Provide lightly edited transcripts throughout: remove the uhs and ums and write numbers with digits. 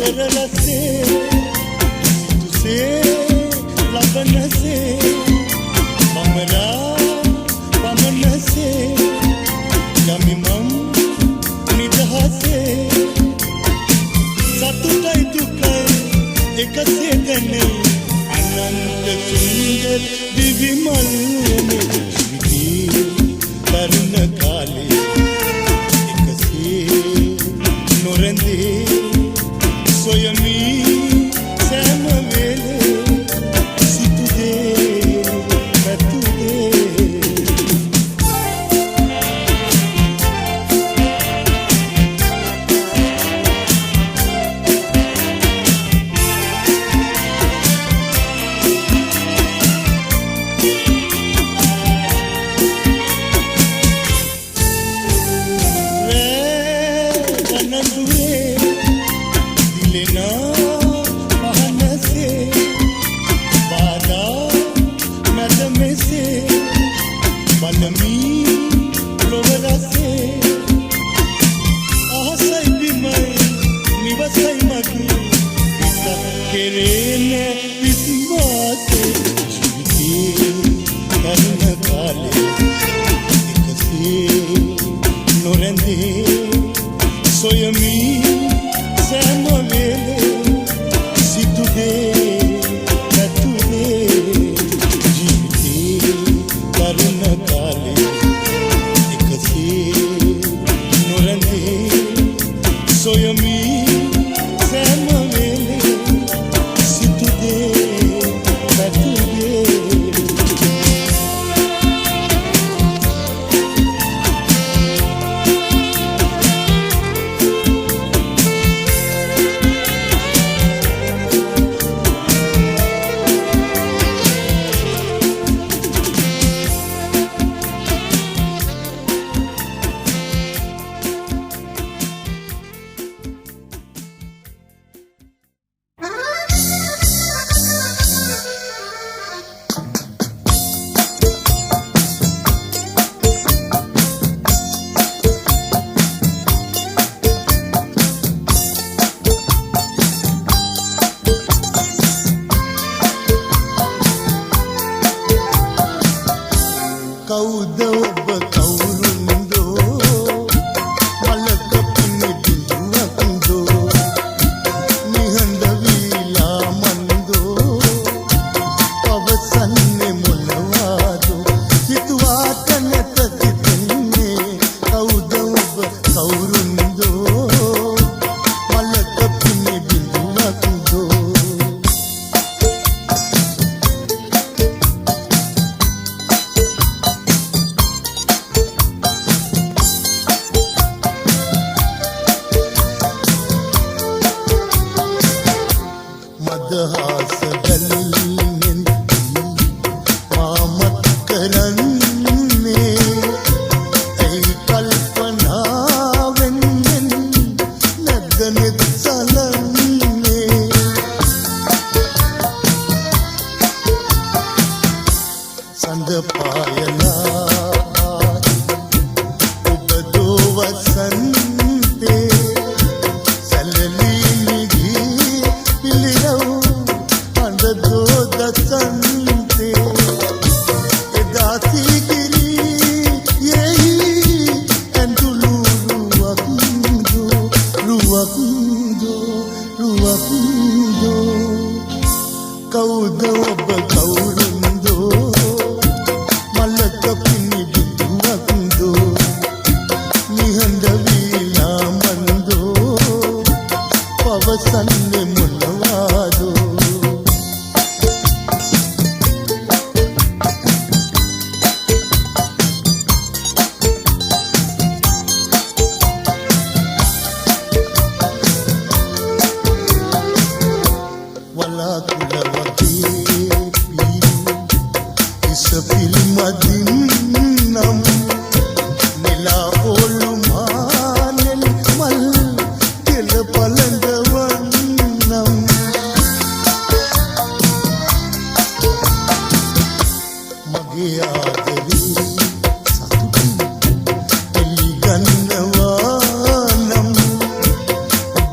කරලසේ සිතුසේ ලබනසේ මමරා පමනසේ යමිමම් නිදහසේ සතුටයි දුකයි එකසේ ගැනේ අනන්ත සුන්දර දිවිමල් ජීවිතේ තරුණ කාලේ එකසේ නොරැඳේ සොයමී සෑම වෙලේ සිතුදේ පැතුදේ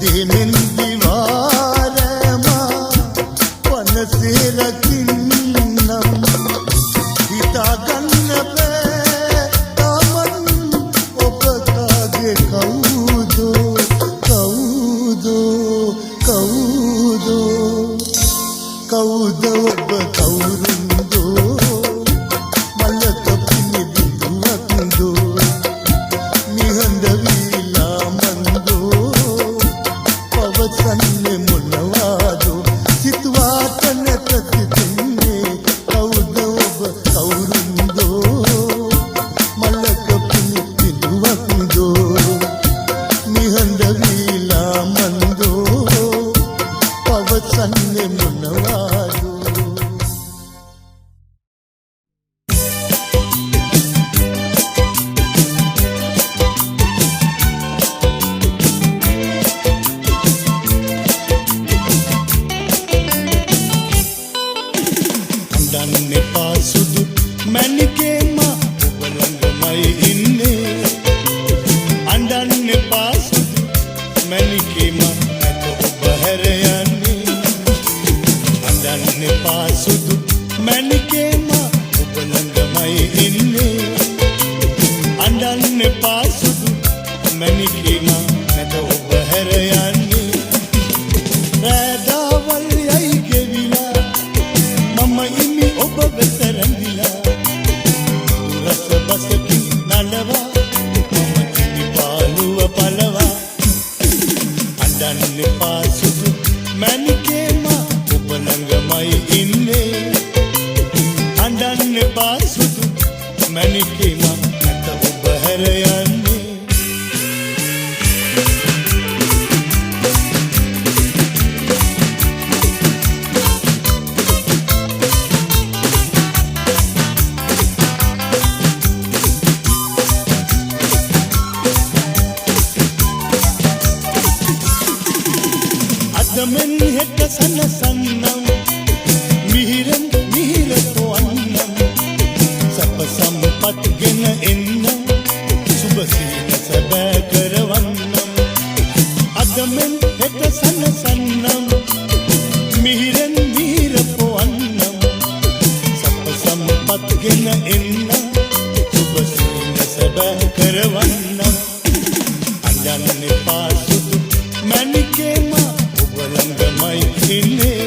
Demin divan කවුද ඔබ කවුරුන්දෝ මල්ලක පිණි බිඳුවක්දෝ නිහඬ වීලා මන්දෝ පවසන්නේ මොනවාදෝ සිතුවාට නැත සිටින්නේ කවුද ඔබ කවුරුන්දෝ මල්ලක පිණි බිඳුවක්දෝ නිහඬ වීලා මන්දෝ පවසන්නේ මොනවාදෝ අඬන්න එපා සුදු මැණිකේ මා ඔබ ළඟමයි ඉන්නේ අඬන්න එපා සුදු මැණිකේ මා නැත ඔබ හැර යන්නේ අඬන්න එපා සුදු මැණිකේ මා ඔබ ළඟමයි ඉන්නේ අඬන්න එපා සුදු මැණිකේ මා නැත ඔබ හැර යන්නේ රැඳවල් යයි ගෙවිලා මම ඉමි ඔබ වෙත රැඳිලා රස බසකින් නලවා මම ඉමි පාළුව පලවා අඬන්න එපා සුදු මැණිකේ මා ඔබ ළඟමයි ඉන්නේ අඬන්න එපා සුදු මැණිකේ මා නැත ඔබ හැර යන්නේ අදමෙන් හෙට සනසන්නම් මිහිරෙන් මිහිර පොවන්නම් සප සම්පත් ගෙන එන්නම් සුබ සීන සැබෑ කරවන්නම් අදමෙන් හෙට සනසන්නම් මිහිරෙන් මිහිර පොවන්නම් සප සම්පත් ගෙන එන්නම් සුබ සීන සැබෑ කරවන්නම් අඬන්න එපා සුදු මැණිකේ මා ඔබ ළඟමයි ඉන්නේ